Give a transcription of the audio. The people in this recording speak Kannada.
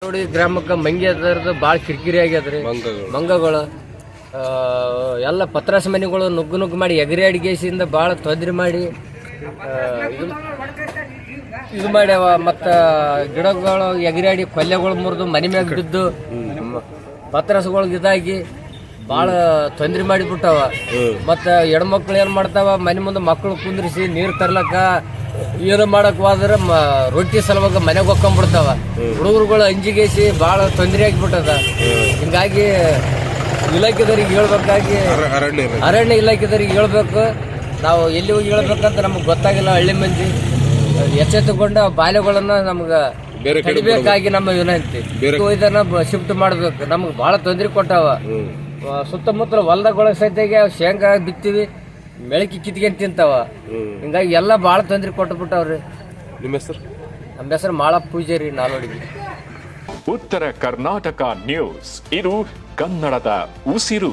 ನೋಡಿ ಗ್ರಾಮಕ್ಕೆ ಮಂಗಿ ಅದರದ್ದು ಭಾಳ ಕಿರಿಕಿರಿ ಆಗ್ಯದ್ರಿ. ಮಂಗಗಳು ಎಲ್ಲ ಪತ್ರಾಸ ಮನೆಗಳು ನುಗ್ಗು ಮಾಡಿ ಎಗರಿ ಅಡಿಗೆಸಿಂದ ಭಾಳ ತೊಂದರೆ ಮಾಡಿ ಇದು ಮಾಡ್ಯಾವ. ಮತ್ತು ಗಿಡಗಳು ಎಗರಿ ಕೊಲ್ಲೆಗಳು ಮುರಿದು ಮನೆ ಮ್ಯಾಗ ಬಿದ್ದು ಪತ್ರಾಸಗಳಿಗೆ ಇದಾಗಿ ಭಾಳ ತೊಂದರೆ ಮಾಡಿಬಿಟ್ಟವ. ಮತ್ತು ಹೆಣ್ಮಕ್ಳು ಏನು ಮಾಡ್ತಾವ, ಮನೆ ಮುಂದೆ ಮಕ್ಕಳು ಕುಂದ್ರಿಸಿ ನೀರು ತರ್ಲಕ್ಕ ಏನು ಮಾಡಕ್ ಹೋದ್ರೆ ರೊಟ್ಟಿ ಸಲುವಾಗ ಮನೆಗೆ ಹೊಕ್ಕೊಂಡ್ಬಿಡ್ತಾವ. ಹುಡುಗರುಗಳು ಅಂಜಿಗೇಸಿ ಭಾಳ ತೊಂದರೆ ಆಗಿಬಿಟ್ಟದ. ಹಿಂಗಾಗಿ ಇಲಾಖೆದವ್ರಿಗೆ ಹೇಳ್ಬೇಕಾಗಿ, ಅರಣ್ಯ ಇಲಾಖೆದವ್ರಿಗೆ ಹೇಳ್ಬೇಕು. ನಾವು ಎಲ್ಲಿ ಹೋಗಿ ಹೇಳ್ಬೇಕಂತ ನಮ್ಗೆ ಗೊತ್ತಾಗಿಲ್ಲ. ಹಳ್ಳಿ ಮಂದಿ ಎಚ್ಚೆತ್ತುಕೊಂಡು ಬಾಲ್ಯಗಳನ್ನ ನಮ್ಗೆ ಕಡಿಬೇಕಾಗಿ ನಮ್ಮ ವಿನಂತಿ. ಇದನ್ನ ಶಿಫ್ಟ್ ಮಾಡ್ಬೇಕು. ನಮ್ಗೆ ಭಾಳ ತೊಂದರೆ ಕೊಟ್ಟಾವ. ಸುತ್ತಮುತ್ತಲ ಹೊಲದಗಳ ಸಹಿತಾಗಿ ಶೇಂಗಾ ಬಿತ್ತೀವಿ, ಮೆಳಕಿ ಕಿತ್ಕೊಂಡ್ ತಿಂತಾವ. ಹಿಂಗಾಗಿ ಎಲ್ಲ ಭಾಳ ತೊಂದರೆ ಕೊಟ್ಟುಬಿಟ್ಟವ್ರಿ. ನಿಮ್ಮ ಹೆಸರು? ನಮ್ಮ ಹೆಸರು ಮಾಳಪ್ಪ ಪೂಜಾರಿ, ನಾಲ್ವಡಿ. ಉತ್ತರ ಕರ್ನಾಟಕ ನ್ಯೂಸ್, ಇದು ಕನ್ನಡದ ಉಸಿರು.